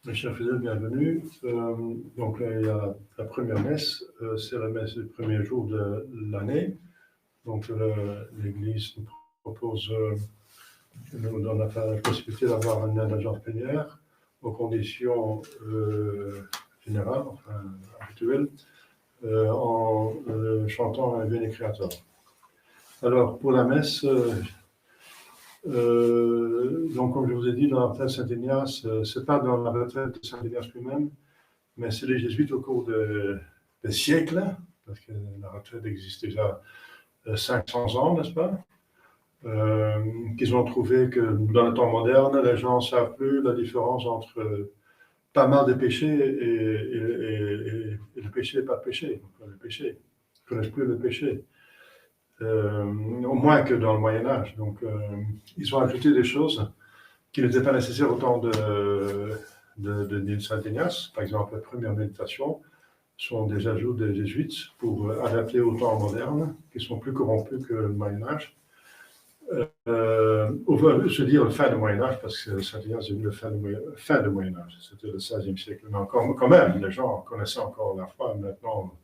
Mes chers fidèles, bienvenue. Donc, il y a la première messe, c'est la messe du premier jour de l'année. Donc, l'Église nous propose, nous donne la possibilité d'avoir une indulgence plénière aux conditions générales, enfin habituelles, en chantant un Veni Creator. Alors, pour la messe, donc, comme je vous ai dit, dans la retraite Saint-Ignace, ce n'est pas dans la retraite de Saint-Ignace lui-même, mais c'est les jésuites au cours des siècles, parce que la retraite existe déjà 500 ans, n'est-ce pas, qu'ils ont trouvé que dans le temps moderne, les gens ne savent plus la différence entre pas mal de péchés et le péché et pas de péché. Le péché, ils ne connaissent plus le péché. Au moins que dans le Moyen-Âge. Donc, ils ont ajouté des choses qui n'étaient pas nécessaires au temps de Saint-Ignace. Par exemple, la première méditation sont des ajouts des jésuites pour adapter au temps moderne, qui sont plus corrompus que le Moyen-Âge. Je veux dire le fin du Moyen-Âge, parce que Saint-Ignace est venu le fin du Moyen-Âge. C'était le XVIe siècle. Mais encore, quand même, les gens connaissaient encore la foi. Maintenant,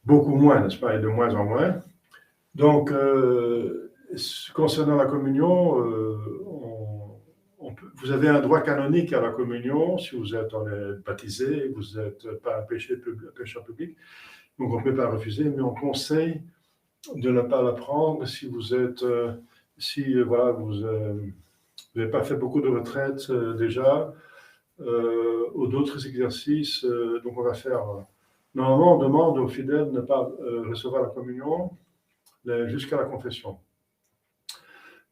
beaucoup moins, n'est-ce pas, et de moins en moins. Donc, concernant la communion, vous avez un droit canonique à la communion si vous êtes baptisé, vous n'êtes pas un pécheur public, donc on ne peut pas refuser, mais on conseille de ne pas la prendre si vous êtes, voilà, vous n'avez pas fait beaucoup de retraites déjà, ou d'autres exercices. Donc on va faire, normalement on demande aux fidèles de ne pas recevoir la communion jusqu'à la confession,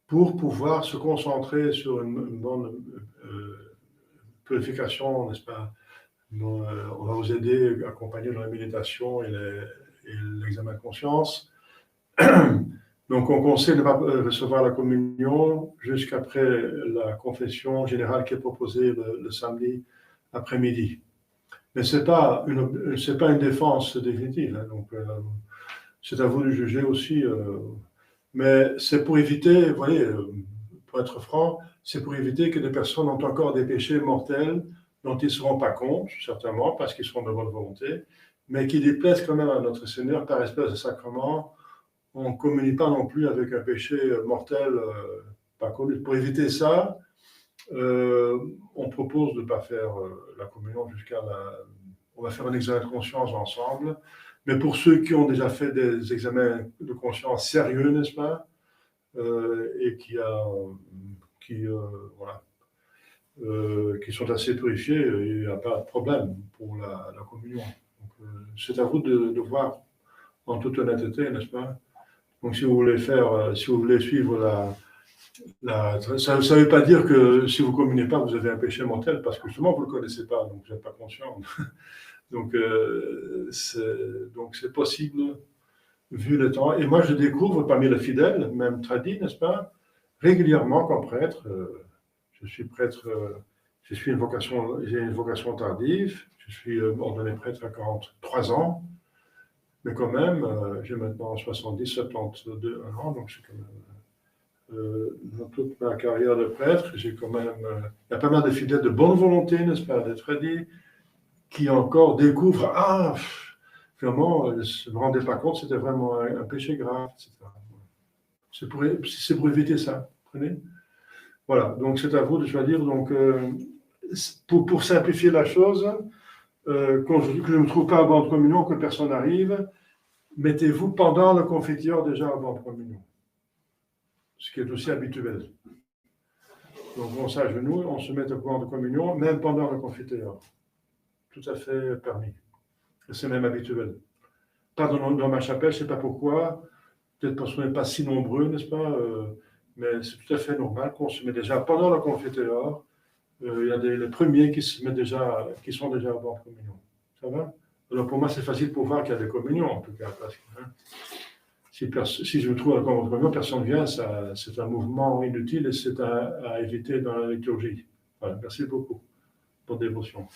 pour pouvoir se concentrer sur une bonne purification, n'est-ce pas? On va vous aider, accompagner dans la méditation et l'examen de conscience. Donc, on conseille de ne pas recevoir la communion jusqu'après la confession générale qui est proposée le samedi après-midi. Mais ce n'est pas une défense définitive, hein, donc c'est à vous de juger aussi. Mais c'est pour éviter, vous voyez, pour être franc, c'est pour éviter que des personnes ont encore des péchés mortels dont ils ne se rendent pas compte, certainement, parce qu'ils sont de bonne volonté, mais qui déplaisent quand même à notre Seigneur par espèce de sacrement. On ne communie pas non plus avec un péché mortel pas connu. Pour éviter ça, on propose de ne pas faire la communion jusqu'à la... On va faire un examen de conscience ensemble. Mais pour ceux qui ont déjà fait des examens de conscience sérieux, n'est-ce pas, et qui sont assez purifiés, il n'y a pas de problème pour la communion. C'est à vous de voir en toute honnêteté, n'est-ce pas? Donc si vous voulez suivre ça ne veut pas dire que si vous ne communiez pas, vous avez un péché mortel, parce que justement, vous ne le connaissez pas, donc vous n'êtes pas conscient. Donc c'est possible, vu le temps. Et moi, je découvre parmi les fidèles, même tradis, n'est-ce pas, régulièrement comme prêtre. Je suis prêtre, j'ai une vocation tardive. Je suis ordonné prêtre à 43 ans. Mais quand même, j'ai maintenant 70, 72 ans, donc c'est quand même... dans toute ma carrière de prêtre, j'ai quand même... il y a pas mal de fidèles de bonne volonté, n'est-ce pas, des tradis, qui encore découvrent, vraiment, je ne me rendais pas compte, c'était vraiment un péché grave, etc. C'est pour éviter ça, vous comprenez? Voilà, donc c'est à vous de choisir. Donc, pour simplifier la chose, quand je dis que je ne me trouve pas à banc de communion, que personne n'arrive, mettez-vous pendant le confiteor déjà à banc de communion, ce qui est aussi habituel. Donc on s'agenouille, on se met au banc de communion, même pendant le confiteor. Tout à fait permis. C'est même habituel. Pas dans ma chapelle, je ne sais pas pourquoi, peut-être parce qu'on n'est pas si nombreux, n'est-ce pas, mais c'est tout à fait normal qu'on se met déjà pendant le confiteor. Il y a les premiers qui sont déjà à banc de communion. Ça va? Alors pour moi, c'est facile pour voir qu'il y a des communions, en tout cas, parce que si je me trouve à banc de communion, personne ne vient, c'est un mouvement inutile et c'est à éviter dans la liturgie. Voilà, merci beaucoup pour votre dévotion.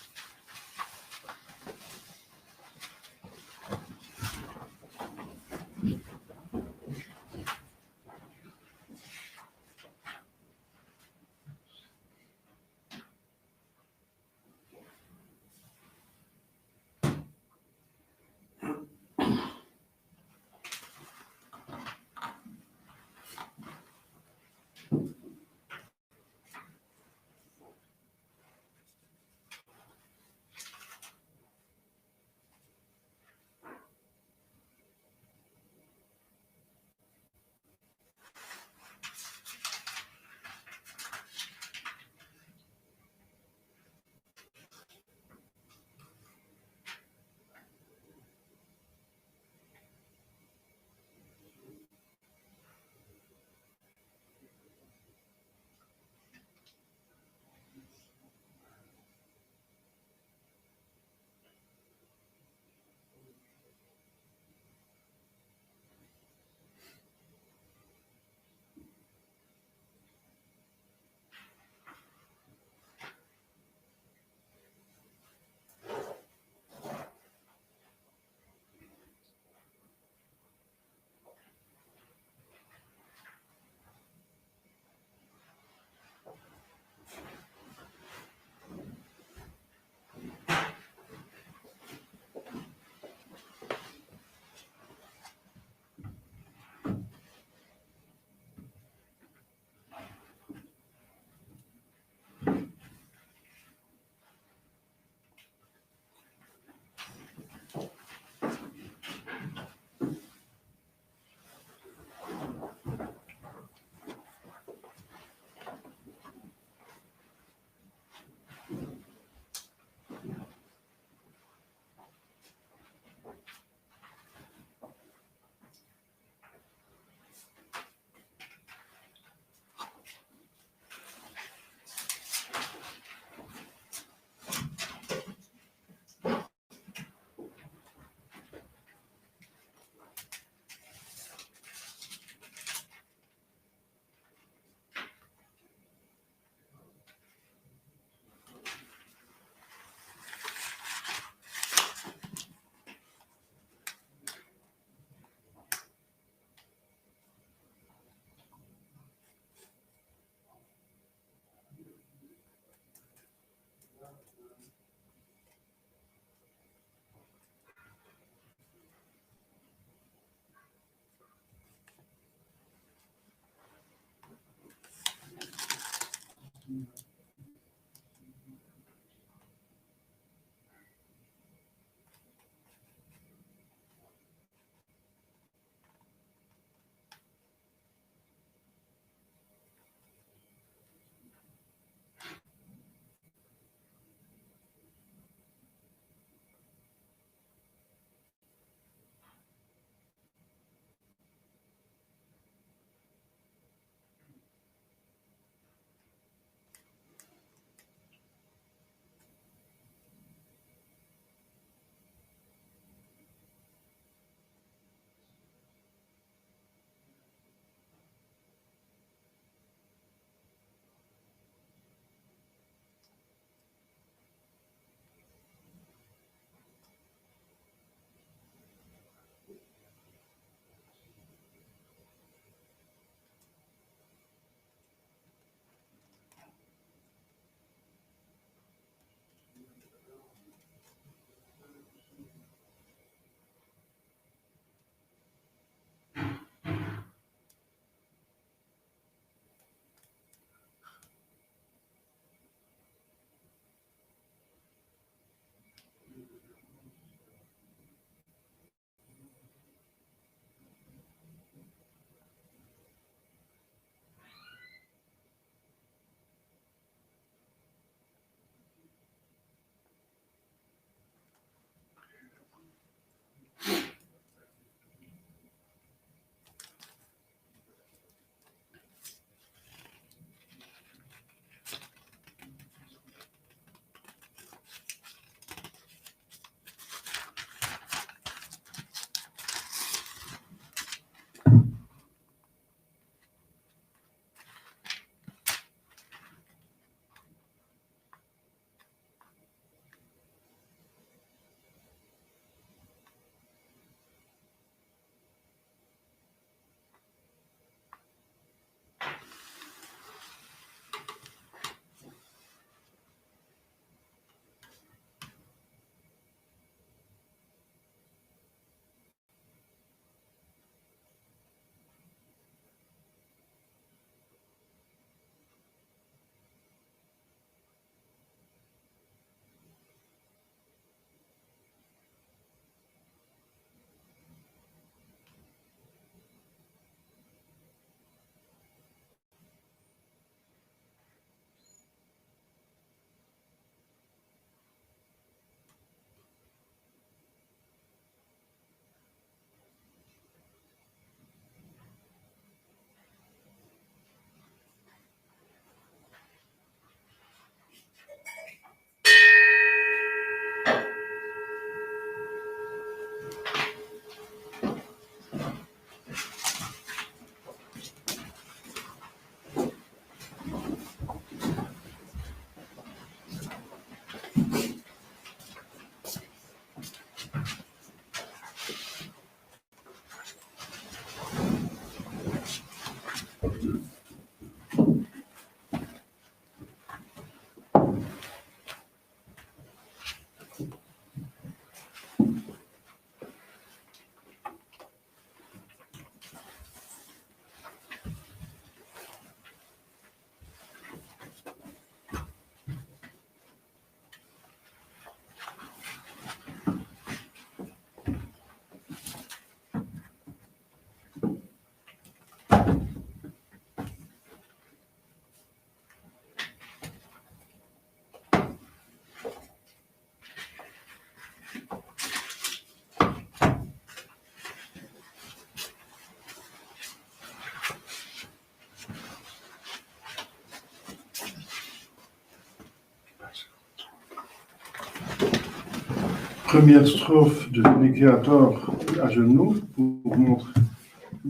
Première strophe de Nécréator à genoux pour montrer,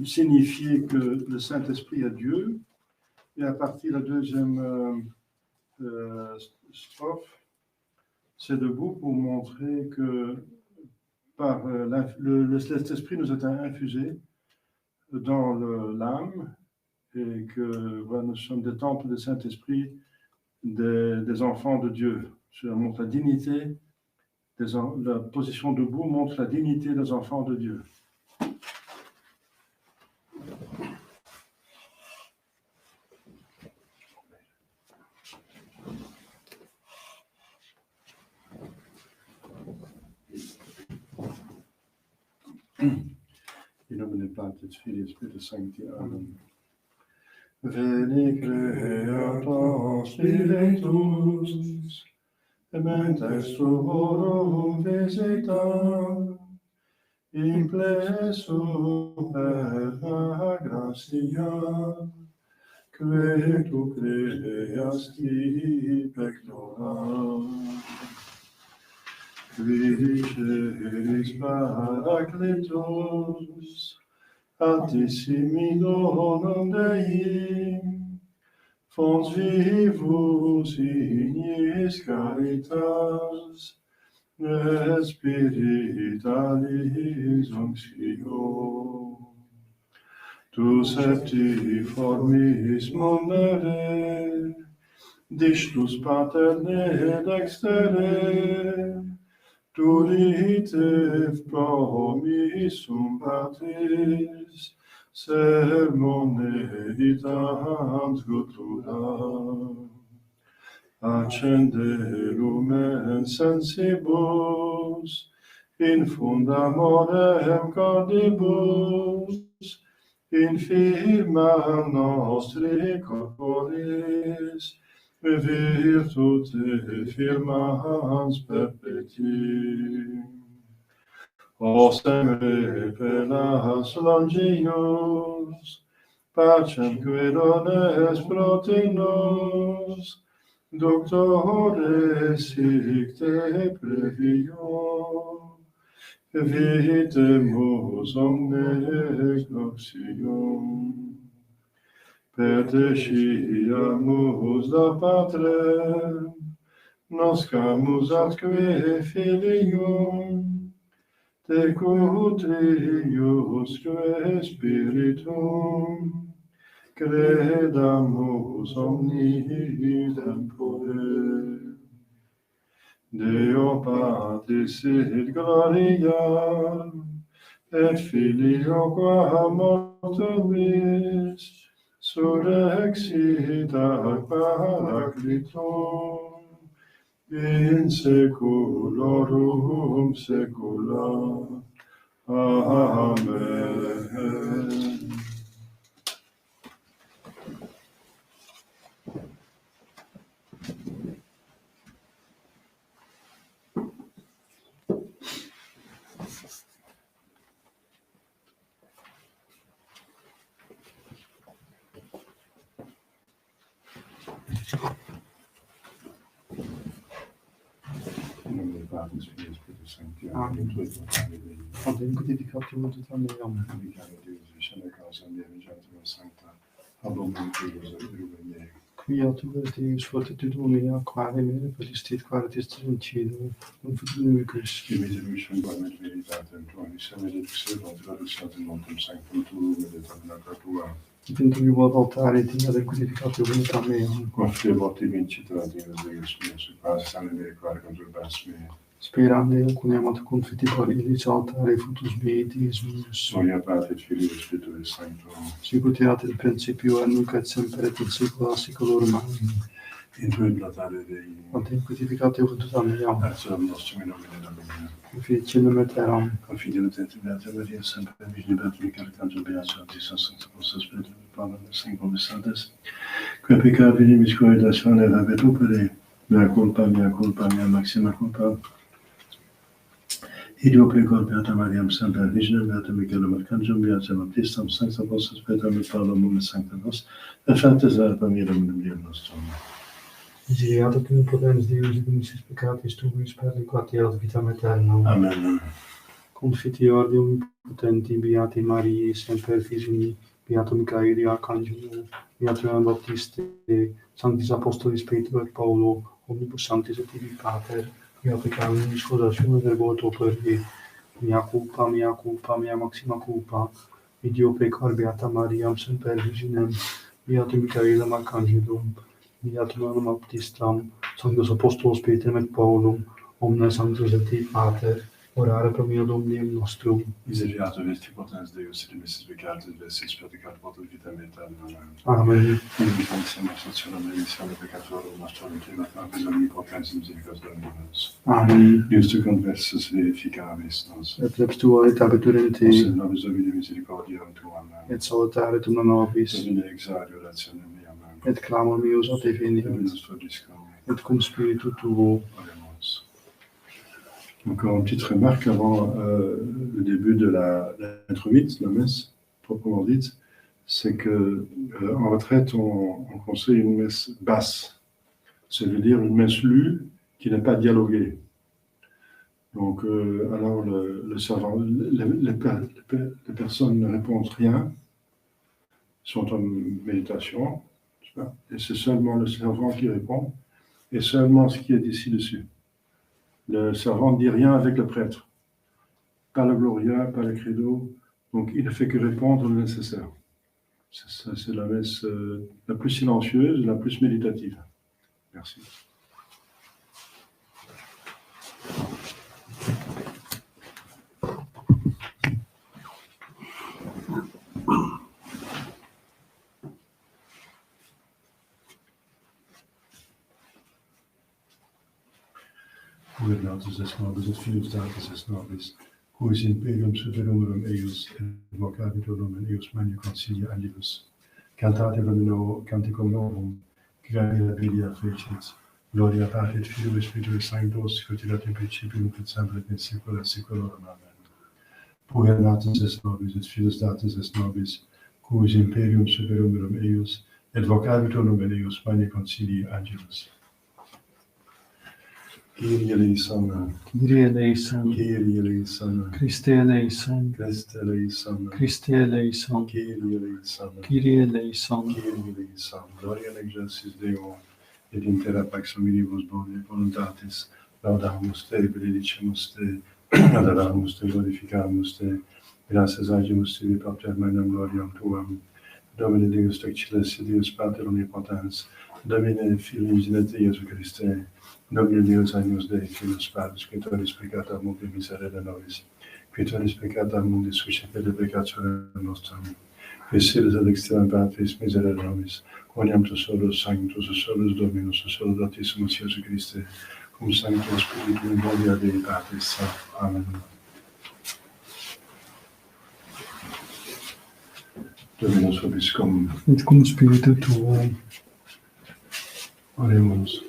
signifier que le Saint-Esprit est Dieu. Et à partir de la deuxième strophe, c'est debout pour montrer que par le Saint-Esprit nous est infusé dans l'âme et que voilà, nous sommes des temples du Saint-Esprit, des enfants de Dieu. Cela montre la dignité, la position debout montre la dignité des enfants de Dieu. In nomine Patris, Filii, Spiritus Sancti. Amen. Veni creator Spiritus, mentes tuorum visita, implesum per la gratia, que tu creasti pectora. Qui celis Paracletus, altissimi donum Dei, fons vivus ignis caritas, et spiritualis unctio. Tu septiformis mondere, dictus paterne dextere, Turite promissum Patris, sermone ditant cultura. Accende lumen sensibus, in funda morem cordibus, in firma nostri corporis, virtute firmans perpetuum. O semper penas longius, pacem querones protenos, doctore sic te previo, vitemus omne gloxium. Per te sciamus da Patrem, noscamus atque Filium, te cutriusque Spiritum, credamus omnidem poder. Deo Patris et Gloria, et Filio qua mortuis, surrexit ad Paracletum, in saeculorum saecula. Amen. In nomine Patris, Filii, Spiritus Sancti. Amen. Adem codificatium tutam meam. Vicare Deus, vicenda causa mea, vigilantum sancta, abomum Deus, erubem mea. Quia tu Deus fortitudo mea, quare mea persistit, quare testincido, non futuribus. Imitabusum bonet veritatem tuam, semedet servum traducatum montem sanctum tuum, et tabernacla tua. Dentro vos altare, tia adem codificatium tutam meam. Quae voti vincitra Deus Deus meus, quas sanere quare conturbas mea. Sperande cuniamat confitibor illis altare futus mei dies meus. Gloria Patris, Filii, Spiritus Sanctum. Sicut erat in principio, et nunc et semper et in saecula saeculorum. Amen. In tui blatare Dei, Adem codificatium tutam meam. et suam nostrum in nomine Domini. Ficelum et eram. Confidimus et beata Maria, semper Virgine Beatrice, caritantum beatus, sancta posta Spiritus, Panem, Sanctum Sanctus, quae peccabilis coidas fanera vetupere, mea culpa, maxima culpa. Ideo precor beata Mariam, semper Virgine, beata Michaelum Archangelum, beata Baptistam, sancta posta Spiritus, et Paulum, sancta nos, et fratres adapamirum in Deum nostrum. Misereat cum potens Deus et missis peccatis tuis per inquatiat vitam aeternam. Amen. Confiteor Deum potenti, beati Mariae, semper Virgini, beatum Michaeli Arcangelo, beatum Ioannem Baptiste, sanctis apostolis Petro et Paulo, omnibus sanctis et tibi Pater, beati Carolus Sposatione verboto per mea culpa, mea maxima culpa, ideo precor beata Mariam, semper Virginem, beatum Michaelum Arcangelum, beatum Ioannem Baptistam, sanctus apostolos Petrem et Paulum, omnes sanctus et tibi Pater, orare pro mio Dominium nostrum. Misereatur est potens Deus, et missis peccatis vestis predicat votum vitam aeternam. Amen. Invitam semus nationem remissione peccatorum nostrum, et nobis omnipotens misericors Dominus. Amen. Deus tu conversus verificavis nos. Et lex tua et abitur in Nos te, in nobis Domini misericordiam tuam. et salutare tum nobis, Domine exaudi orationem meam. et clamor meus a te veniat, Dominus vobiscum. et cum spiritu tuo. Oremus. Encore une petite remarque avant le début de la lettre 8, la messe proprement dite, c'est que en retraite, on conseille une messe basse. Ça veut dire une messe lue qui n'est pas dialoguée. Donc, alors le servant, les personnes ne répondent rien, sont en méditation, et c'est seulement le servant qui répond, et seulement ce qui est ici dessus. Le servant ne dit rien avec le prêtre. Pas le Gloria, pas le Credo. Donc, il ne fait que répondre le nécessaire. C'est la messe la plus silencieuse, la plus méditative. Merci. Goedenaand, es nobis, et filius Datus es nobis, quis imperium superumorum eius, et vocabitur eius magna concilia angelus. Cantate Domino, canticum novum, gratia Belia fecit, gloria Patri et Filio et Spiritui Sanctus, quod erat in principium et semper et in saecula saeculorum. Amen. Puer natus es nobis, et filius Datus es nobis, quis imperium superumorum eius, et vocabitur eius magna concilia angelus. Kyrie eleison, Kyrie eleison, Kyrie eleison, Christe eleison, Christe eleison, Christe eleison, Kyrie eleison, Kyrie eleison, Kyrie eleison. Gloria in excelsis Deo, et in terra pax hominibus boni voluntatis, laudamus Te, benedicimus Te, adoramus Te, glorificamus Te, gratias agimus Tibi propter magnam gloriam Tuam, Domine Deus tectiles, Deus Pater omnipotens, Domine Filius et Iesu Christe, Domine Deus agnus Dei, Filius Patris, qui tollis peccata mundi miserere nobis, qui tollis peccata mundi suscipere de peccatione nostrum, qui sides ad extrema Patris miserere nobis, quoniam tu solus sanctus, solus Dominus, solus Dotissimus Iesu Christe, cum Sancto Spiritu in gloria Dei Patris. Amen. Dominus vobiscum. et cum spiritu tuo. Oremus.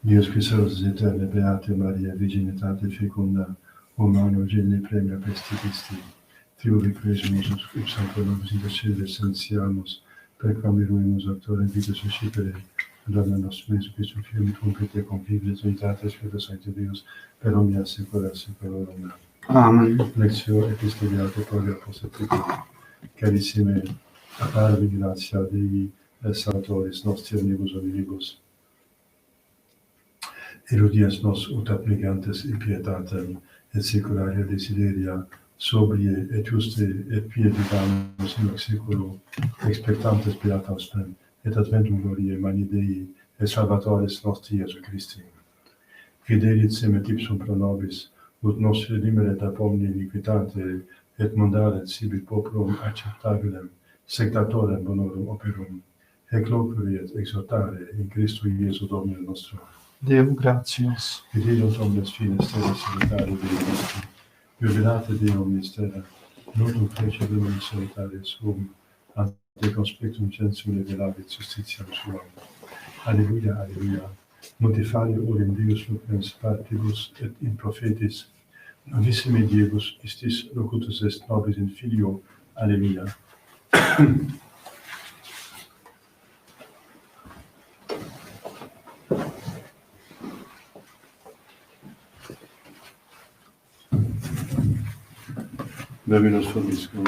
Deus qui salus aeterne, beate Maria, virginitate fecunda, humano geni premia pestidisti, triuvi cresumus, ut sancto nobis intercede sensiamus, per quam eruimus auctore vita suscipere, Dona nostrum Iesu Christum Filium Tuum, per te confides, unitatis Spiritus Sancti Deus, per omnia saecula saeculorum. Amen. Lectio epistoliate Gloria post carissime, apparvi gratia Dei, et salvatoris nostri omnibus omnibus, erudias nos ut applicantes in pietatem, et secularia desideria, sobrie et juste et pie vivamus in hoc saeculo, expectantes beatam spem, et adventum gloriae Magni Dei, et Salvatoris nostri Iesu Christi. Fidelit sem et ipsum pro nobis, ut nos redimeret ab omni iniquitate, et mandaret sibi populum acceptabilem, sectatorem bonorum operum, et locuri et exhortare in Christo Iesu Domine nostro. Deo gratias. Fidelis omnes fines terra salutare Dei Christi, jubilate Dei omnis terra, notum fece lumen salutare suum, ante conspectum censum revelavit justitiam suam. Alleluia, alleluia. Multifario orem Deus lucens partibus et in prophetis, novissime Diebus istis locutus est nobis in Filio. Alleluia. Dominus vobiscum.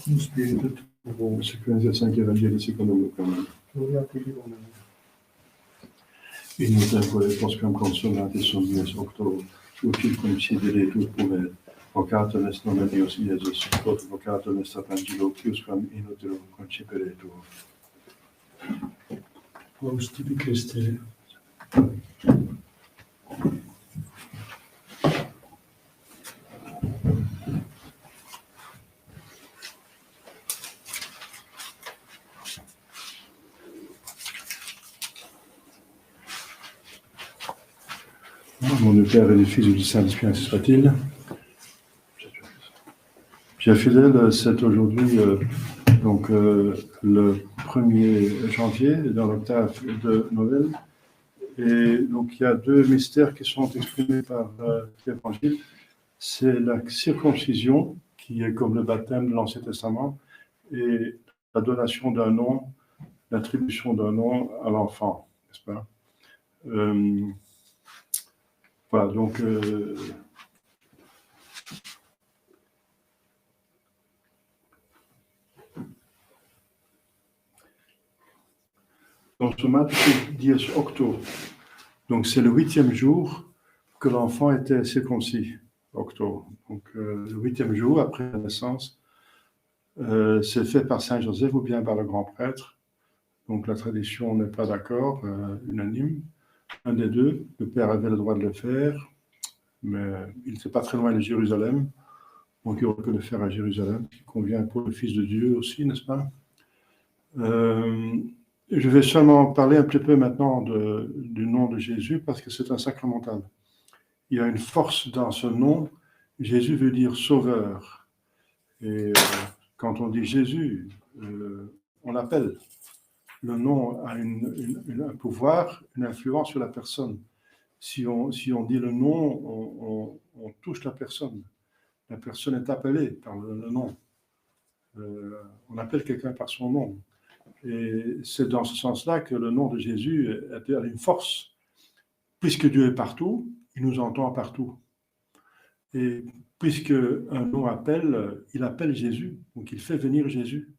Cum spiritu tuo. Sequentia Sancti Evangelii secundum Lucam. Gloria Tibi, Domine. In tempore poscam consolatis omnes octo, ut circum sideret ut puvet, vocatum est nomen Deus Iesus, quod vocatum est ab angelo, quiusquam in utero conciperetur. Quos tibi Christe. Au nom du Père et du Fils et du Saint-Esprit, ainsi soit-il. Chers fidèles, c'est aujourd'hui le 1er janvier, dans l'octave de Noël. Et donc il y a deux mystères qui sont exprimés par l'Évangile. C'est la circoncision, qui est comme le baptême de l'Ancien Testament, et la donation d'un nom, l'attribution d'un nom à l'enfant, n'est-ce pas? Voilà, donc dans ce match, dies octo, donc c'est le 8e jour que l'enfant était circoncis, octo. Donc le 8e jour après la naissance, c'est fait par Saint Joseph ou bien par le grand prêtre. Donc la tradition n'est pas d'accord, unanime. Un des deux, le père avait le droit de le faire, mais il n'était pas très loin de Jérusalem, donc il aurait pu le faire à Jérusalem, qui convient pour le Fils de Dieu aussi, n'est-ce pas? Je vais seulement parler un petit peu maintenant du nom de Jésus, parce que c'est un sacramental. Il y a une force dans ce nom. Jésus veut dire sauveur. Et quand on dit Jésus, on l'appelle. Le nom a un pouvoir, une influence sur la personne. Si on dit le nom, on touche la personne. La personne est appelée par le nom. On appelle quelqu'un par son nom. Et c'est dans ce sens-là que le nom de Jésus a une force. Puisque Dieu est partout, il nous entend partout. Et puisque un nom appelle, il appelle Jésus, donc il fait venir Jésus.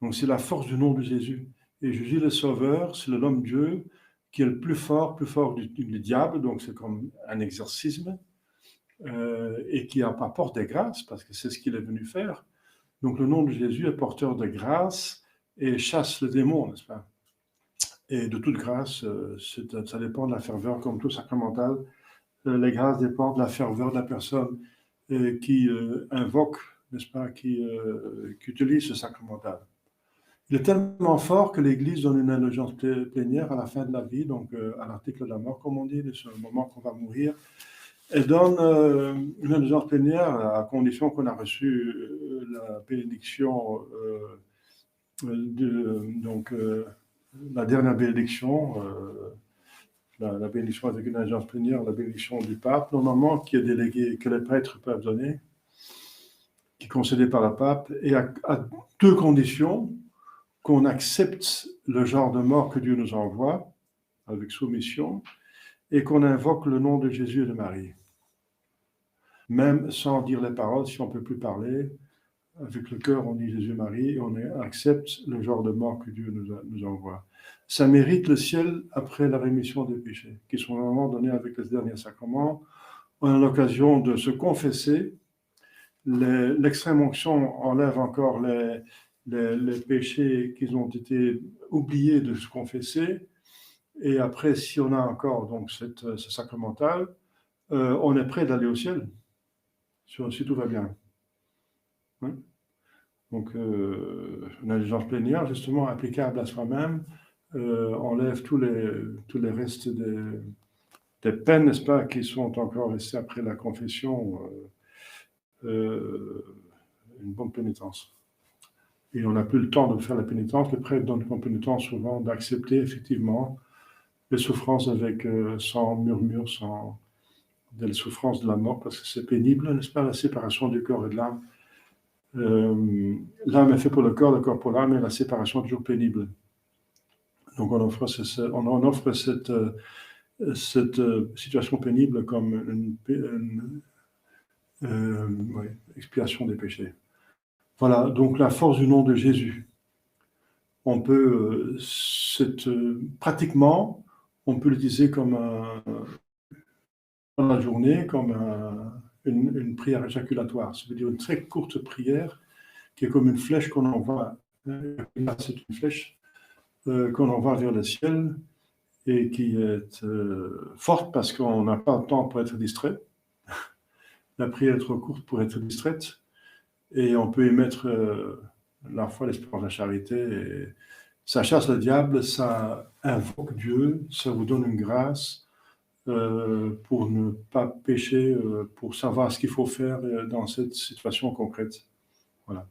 Donc c'est la force du nom de Jésus. Et Jésus le Sauveur, c'est l'homme Dieu qui est le plus fort du diable, donc c'est comme un exorcisme, et qui apporte des grâces, parce que c'est ce qu'il est venu faire. Donc le nom de Jésus est porteur de grâce et chasse le démon, n'est-ce pas? Et de toute grâce, ça dépend de la ferveur, comme tout sacramental. Les grâces dépendent de la ferveur de la personne qui invoque, n'est-ce pas, qui utilise ce sacramental. Il est tellement fort que l'Église donne une indulgence plénière à la fin de la vie, donc à l'article de la mort, comme on dit, c'est le moment qu'on va mourir. Elle donne une indulgence plénière à condition qu'on a reçu la bénédiction, la dernière bénédiction, la bénédiction avec une indulgence plénière, la bénédiction du pape, normalement, qui est déléguée, que les prêtres peuvent donner, qui est concédée par le pape, et à deux conditions: qu'on accepte le genre de mort que Dieu nous envoie, avec soumission, et qu'on invoque le nom de Jésus et de Marie. Même sans dire les paroles, si on ne peut plus parler, avec le cœur, on dit Jésus-Marie, et on accepte le genre de mort que Dieu nous envoie. Ça mérite le ciel après la rémission des péchés, qui sont vraiment donnés avec les derniers sacrements. On a l'occasion de se confesser. L'extrême onction enlève encore les péchés qui ont été oubliés de se confesser. Et après, si on a encore donc ce sacramental, on est prêt d'aller au ciel, si tout va bien. Hein? Donc, une indulgence plénière, justement, applicable à soi-même, enlève tous les restes des peines, n'est-ce pas, qui sont encore restées après la confession, une bonne pénitence. Et on n'a plus le temps de faire la pénitence. Les prêtres donnent comme pénitence souvent d'accepter effectivement les souffrances sans murmure, sans des souffrances de la mort, parce que c'est pénible, n'est-ce pas, la séparation du corps et de l'âme. L'âme est faite pour le corps pour l'âme, et la séparation est toujours pénible. Donc on offre cette situation pénible comme une expiation des péchés. Voilà, donc la force du nom de Jésus. On peut, pratiquement, on peut l'utiliser comme dans la journée, comme une prière éjaculatoire. Ça veut dire une très courte prière qui est comme une flèche qu'on envoie. Là, c'est une flèche qu'on envoie vers le ciel et qui est forte parce qu'on n'a pas le temps pour être distrait. La prière est trop courte pour être distraite. Et on peut y mettre la foi, l'espérance, la charité. Et ça chasse le diable, ça invoque Dieu, ça vous donne une grâce pour ne pas pécher, pour savoir ce qu'il faut faire dans cette situation concrète. Voilà.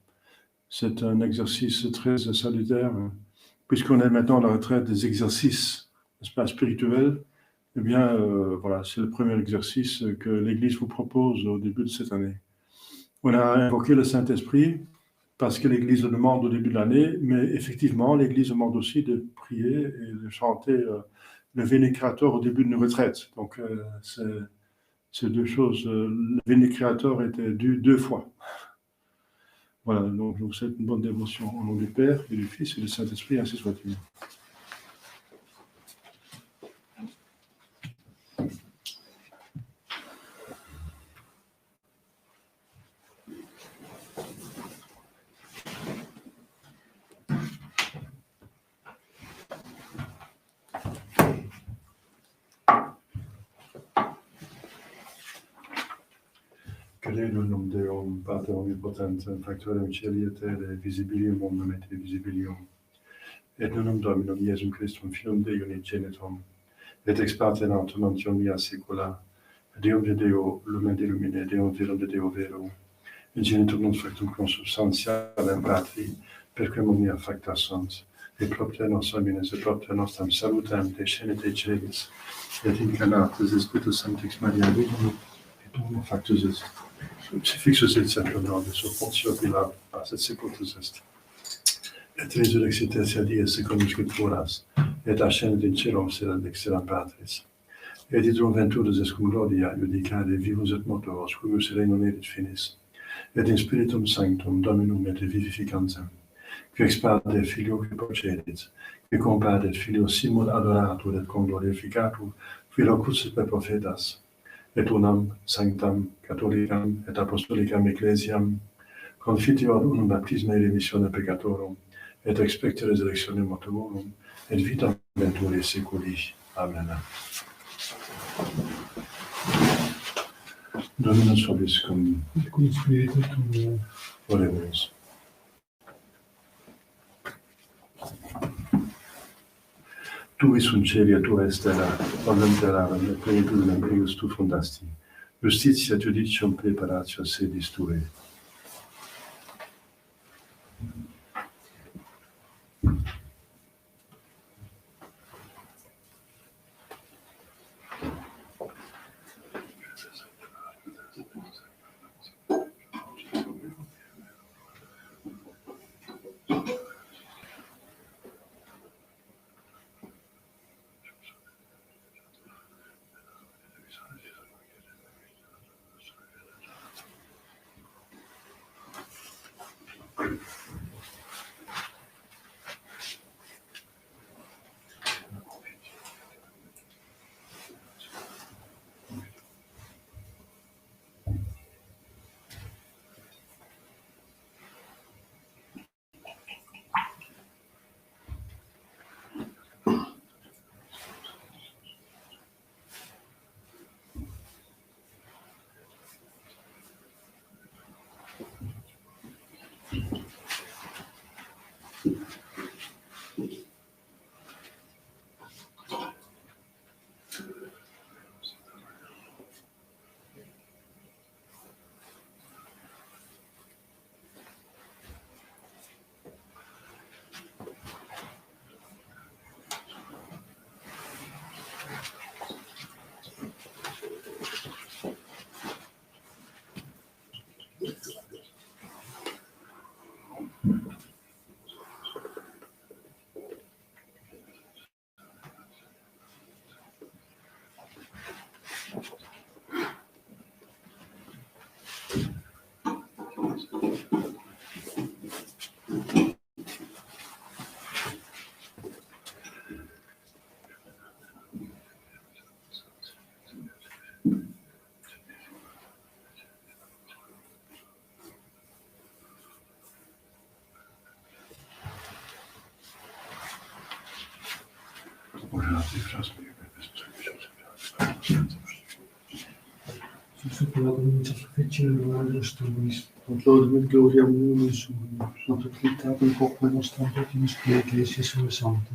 C'est un exercice très salutaire, puisqu'on est maintenant à la retraite des exercices, n'est-ce pas, spirituels. Eh bien, voilà, c'est le premier exercice que l'Église vous propose au début de cette année. On a invoqué le Saint-Esprit parce que l'Église le demande au début de l'année, mais effectivement, l'Église demande aussi de prier et de chanter le Veni Creator au début de nos retraites. Donc, c'est deux choses. Le Veni Creator était dû 2 fois. Voilà, donc je vous souhaite une bonne dévotion au nom du Père et du Fils et du Saint-Esprit, ainsi soit-il. Credo Deum, Pater omnipotentem, factorem caeli et terrae, visibilium omnium et invisibilium, et nunc Dominum Iesum Christum, Filum Dei unigenitum, et ex parte natum ante via saecula, Deum de Deo, lumen de lumine, Deum verum de Deo vero, et genitum non factum consubstantialem Patri, perquem omnia facta sunt, et propter nos homines, et propter nostram salutem, descendete celis, et incarnatus Spiritus Sanctus Maria Virginem, et omnia factus est. Crucifixus et sacramentum, sur Pontio Pilatus, et sepultus est. Et resurrexit sia die secundum scripturas, et ascendit in caelum sedat excellam Patris. Et idum venturus est cum gloria, iudicare vivus et mortuos, cuius regnum erit finis, et in Spiritum Sanctum, Dominum et vivificantem, qui ex parte Filio qui procedit, qui cum Patre Filio simul adoratur et cum glorificatur, qui locutus per prophetas, et unam sanctam, catholicam, et apostolicam ecclesiam, confiteor unum baptismae remissione peccatorum, et expecte resurrectione mortuorum, et vitam venturi seculi. Amen. Dominus vobiscum. Et cum spiritu tuo. Oremus. Tu sunt celia tua stella, orlem terrarum, et periculum eius tu fundasti. Justitia judicium preparatio sedis tue. Superadominica sufficiere radus tuis, ut laudum et gloria unum sum, ut utilitatem populi nostram totimus qui ecclesia sua sancta.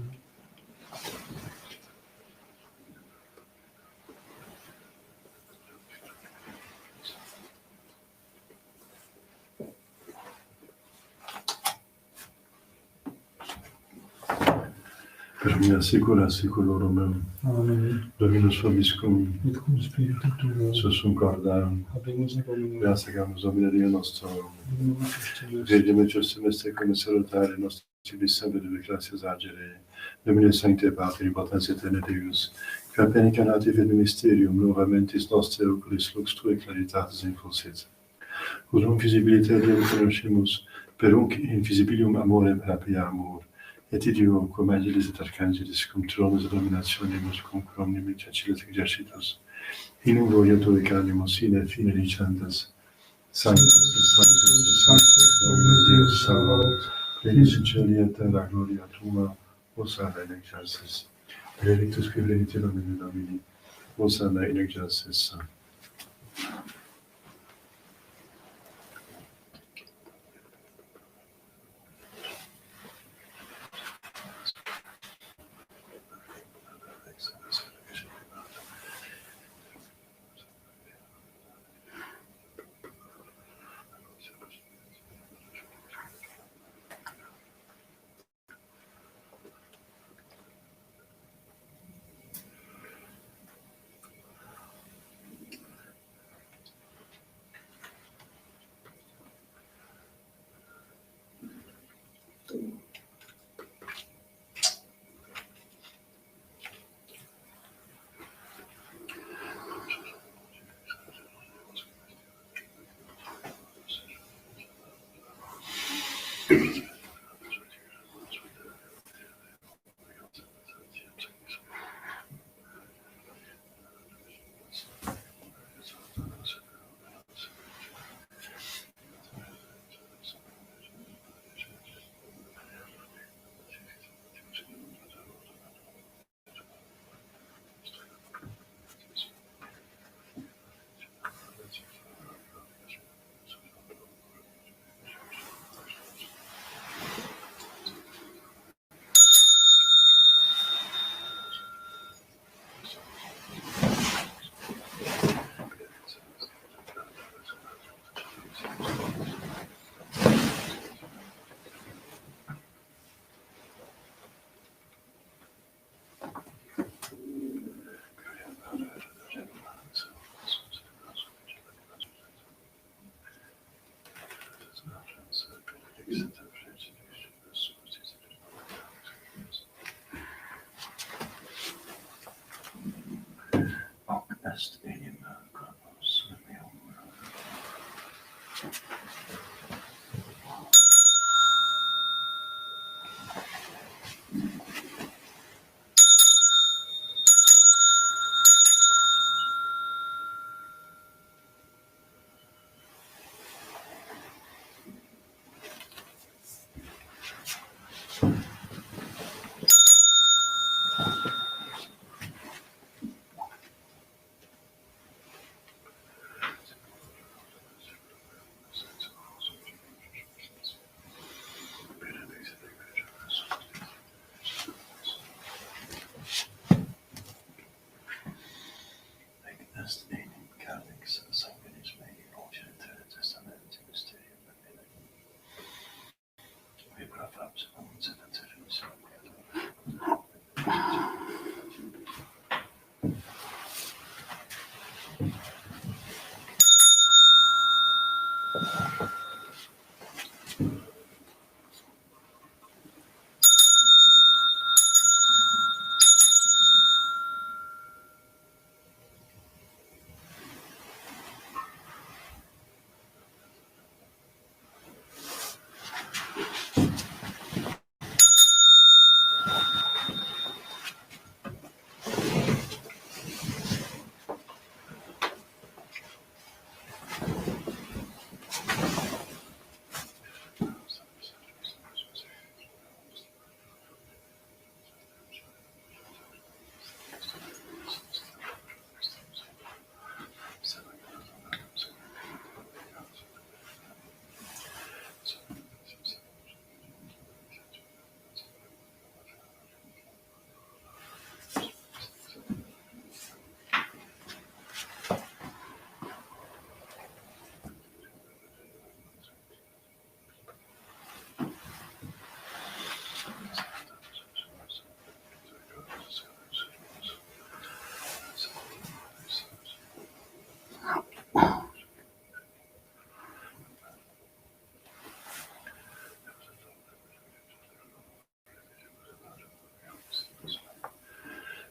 per mia secula seculorum. Amen. Dominus vobiscum, Et cum spiritu tuo, susum cordam, habemus Domino, graciamus Domine Dio nostro, Dominum Christus, Regem justum est cum salutare nostri sempre de gratias agere, Domine Sancte Patri, potens aeterna Deus, qua penicanati vid mysterium novamentis nostre oculis lux Tue claritatis infusit. Ut visibiliter Deum conoscimus, perunc invisibilium amorem rapiamur, et idio cum angelis et archangelis, cum tronos dominationibus, cum omnium cancilis exercitus, in un gloria Tui canimus, sine fine licentas, Sanctus, Sanctus, Sanctus, Dominus Deus Sabaoth, plenius in celi et terra gloria Tua, Hosanna in excelsis. Benedictus qui venit in nomine Domini, Hosanna in excelsis.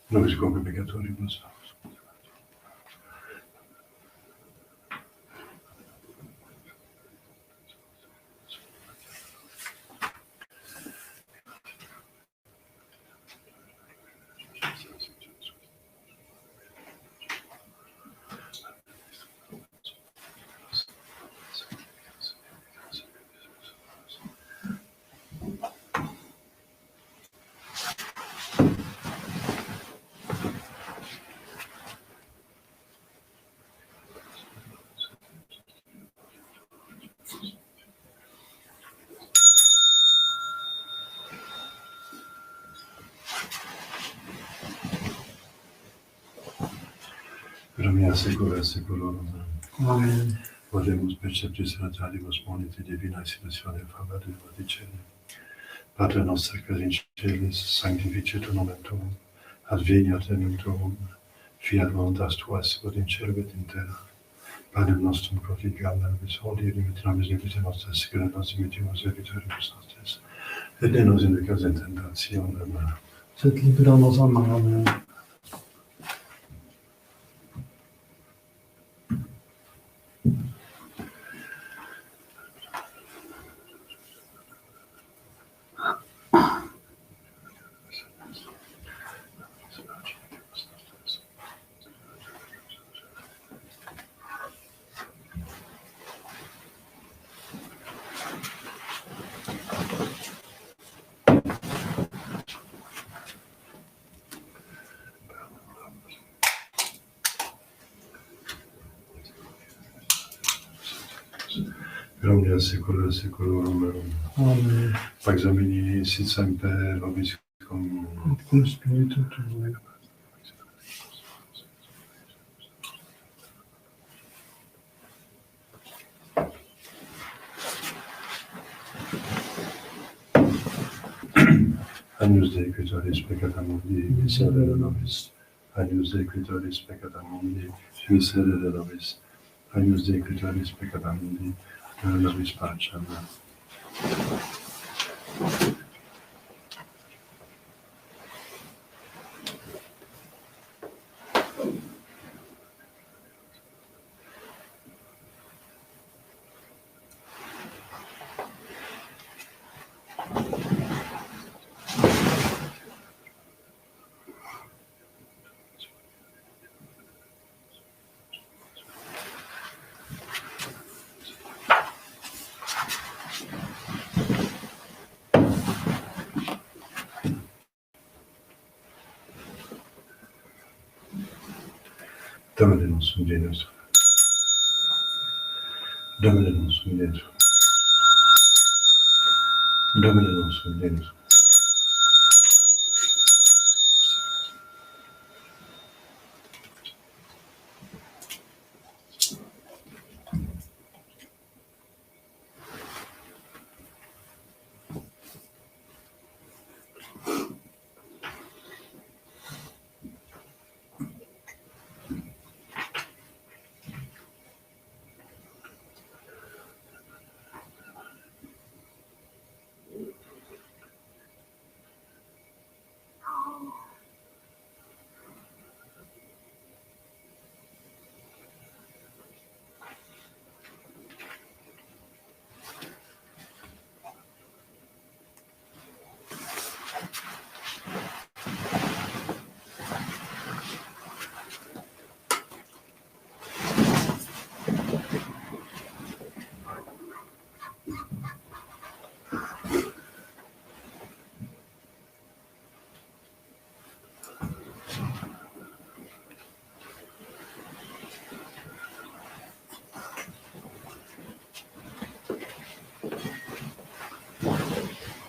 Nobis cum peccatoribus. Domina secula seculorum. Amen. Volemus perceptis retalibus moniti divina situazione fama de dicere. Pater nostre quas in celis, sanctificetur nomen tuum, adveniat regnum tuum, fiat voluntas tua sicut in cielo et in terra. Panem nostrum quotidianum nobis hodie dimitte nobis debita nostra, sicut nos dimittimus debitoribus nostris. Et ne nos inducas in tentationem, Sed libera nos a malo. Domina secula seculorum. Amen. Pax Domini sit semper vobiscum. Et cum spiritu tuo. Agnus Dei qui tollis peccata mundi, miserere nobis. Agnus Dei qui tollis peccata mundi, miserere nobis. Agnus Dei qui tollis peccata mundi, dona nobis pacem. Domine nostrum Deus. Domine nostrum Deus. Domine nostrum Deus.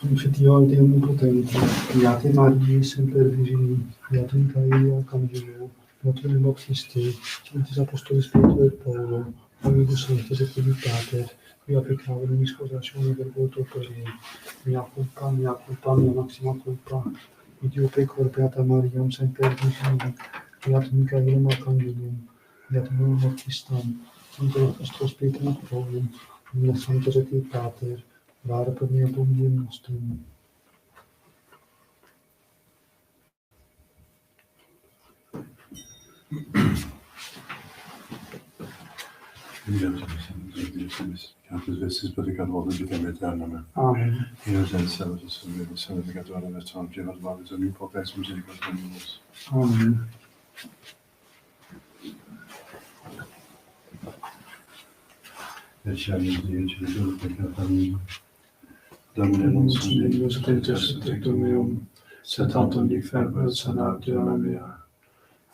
Confiteor de omnipotente, Beate Mariae semper Virgini, Beatum Caelia Cangelo, Beatum in Baptiste, Sanctis Apostolis Petro et Paulo, omnibus sanctis et Pater, quia peccava nobis causatione verbo topere, mea culpa, mea maxima culpa, et io pecor Beata Mariam semper Virgini, Beatum Caelum Arcangelum, Beatum in Baptistam, Sanctis Apostolis Petro et Paulo, omnia sanctis et Pater, Vare per mea Dominum nostrum. Cantus vestis purificatorum vitam aeternam. Amen. Ius et salus purificatorum et sanctius valis omni potens misericordiae Dominus. Amen. Et charis Dei Jesu peccata Domine non sum Deus tentus tectum meum, sed tantum differbat sanaviam mea.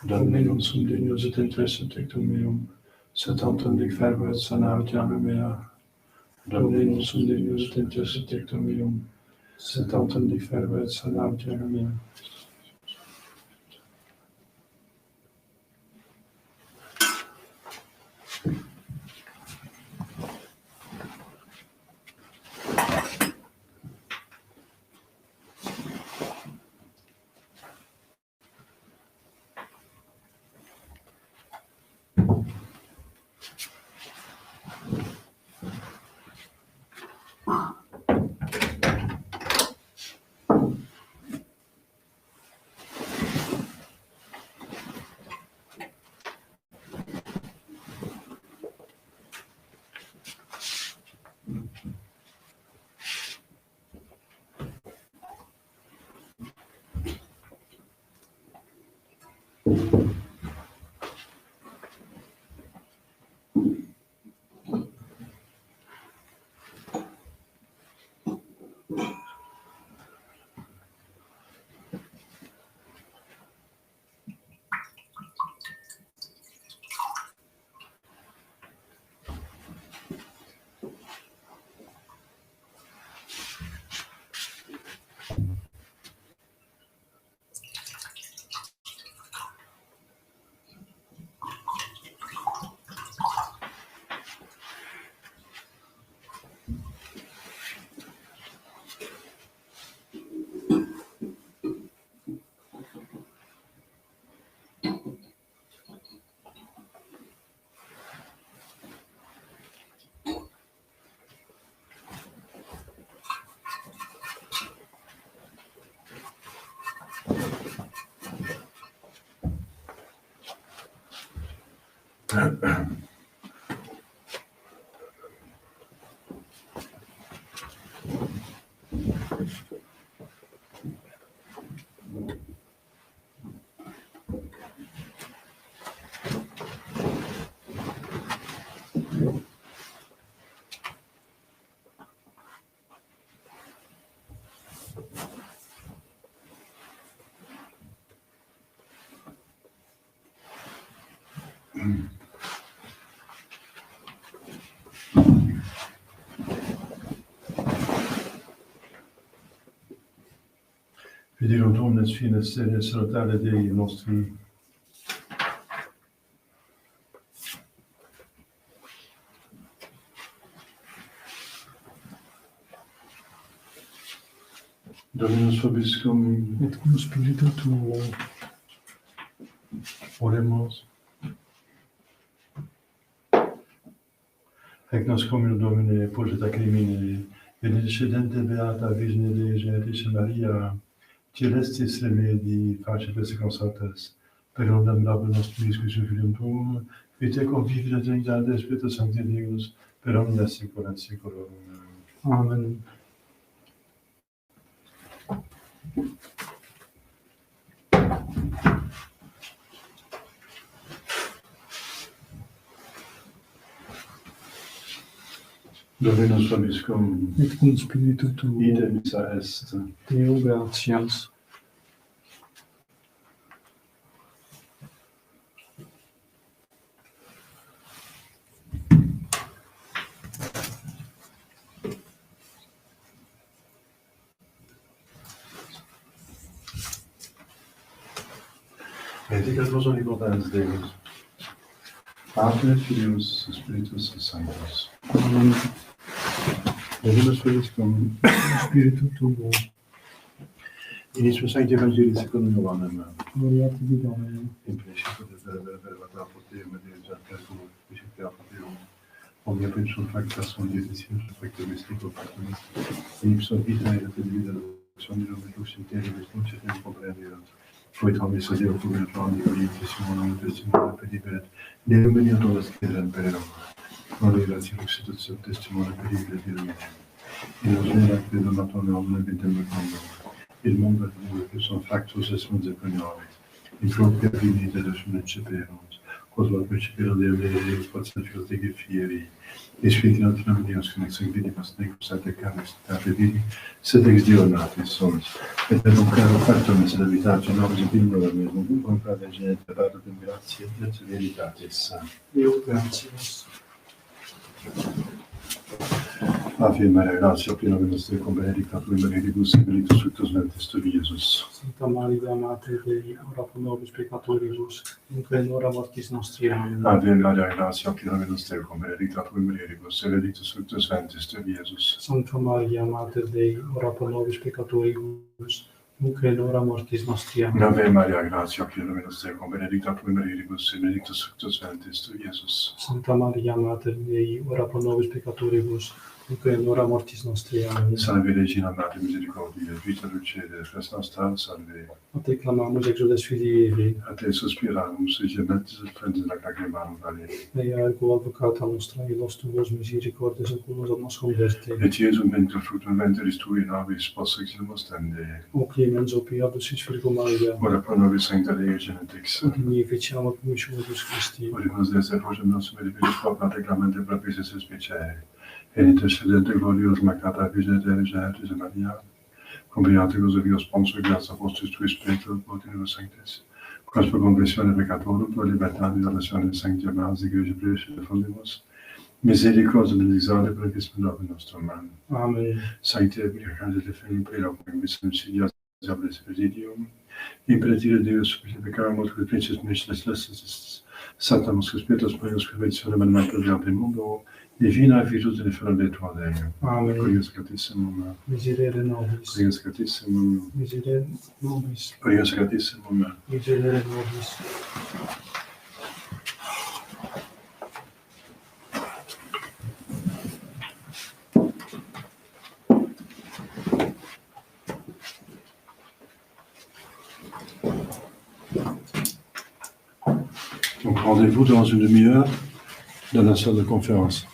Domine non sum Deus tentus tectum meum, sed tantum differbat sanaviam mea. Domine non sum Deus tentus tectum meum, sed tantum differbat sanaviam mea. Fidelum omnes fines sede salutare Dei nostri. Dominus vobiscum. Et cum spiritu tuo. Oremus. Haec nos communo Domine purgita crimine, benedicedente beata Virgine Dei Generice Maria, celestis remedii facilis consortes, per ondam labor nostris qui Filium Tuum, vitae convivere Trinitate Spiritus Sancti Deus, per omnia saecula et saeculorum. Amen. Dominus vobiscum. Et cum spiritu tuo. Ite missa est. Deo gratias. Benedicat vos omnipotens Deus, Pater, Filius, Spiritus Sanctus. Amen. Dominus vobiscum. Spiritu tuo. Initium Sancti Evangelii secundum Ioannem. Gloria tibi, Domine. In principio verbata poterum et Deus ad Vicepia poterum. Omnia pensum factas sunt dietitius factum mystico factum. In ipsum ita et divida sonidum et lux interior est luce et comprehendierat. Voi trovi Dio come il trono di quelli che si muovono testimone per i veri. Ne umiliato la scheda per il non grazie all'istituzione testimone per i veri. E non c'era credo la tua norma che tempo quando il mondo che sono factus es munzeponiore. Il proprio finite da su neceperons. Cosa la percepire di avere spazio che fieri. E sfidi non ti nascono quindi basta state carne state vivi sed exdionatis sunt. Et per un caro fatto messa da vitaggio no bisogno da mesmo con frate genete dato di grazie et veritatis. Dio grazie. Ave Maria, gratia plena Deus cum benedicta tu in mulieribus et benedictus fructus ventris tui, Iesus. Santa Maria, Mater Dei, ora pro nobis peccatoribus, nunc et in hora mortis nostri. Amen. Ave Maria, gratia plena Deus cum benedicta tu in mulieribus et benedictus fructus ventris tui, Iesus. Santa Maria, Mater Dei, ora pro nobis peccatoribus, nunc et in hora mortis nostri. Amen. Ave Maria, gratia plena Deus cum benedicta tu in mulieribus et benedictus fructus ventris tui, Iesus. Santa Maria, Mater Dei, ora pro nobis peccatoribus, nunc et in hora mortis nostri. Amen. Salve Regina Mater Misericordiae, vita dulcedo, fes nostra, salve. A te clamamus exudes Filii Evi, A te suspiramus, et gementes et flentes lacrimarum vale. Ea ergo advocata nostra, illos tuos misericordes oculos ad nos converte. Et Iesum benedictus fructum ventris tui, nobis post eximus tende. O clemens, o piatus, et Virgo Maria, Ora pro nobis sancta Dei genetix. ut magnificiam ad misericordias Christi. Orimus Deus et Rosem nostrum et Virtus Propria Clemente Propices Specie. Et intercedente glorios Maccata Virgine Dei Genetris et Maria. Cum beaticus et Dios sponsor gratia vostris tui Spiritu Potinus Sanctis. Quas per confessione peccatorum, per libertà di relazione sancti amados, Ecclesia Precious et Fundimus. Misericordia benedictare per Christus Domini nostrum. Amen. Amen. Sancte Miracante Defendum Prelo, cum Missum Sidias Diablis Presidium. Imperative Deus, supplice peccamus, quid principis misericordias lestis, Santa Mosca Spiritus, Prius, Conventione, Manuel, Viam Mundo, Divina Virtus et Fere Tua Dei. Amen. Glorious Catissimum, Miserere nobis. Glorious Catissimum, Miserere nobis. Glorious Catissimum. Miserere nobis. Donc rendez-vous dans une demi-heure dans la salle de conférence.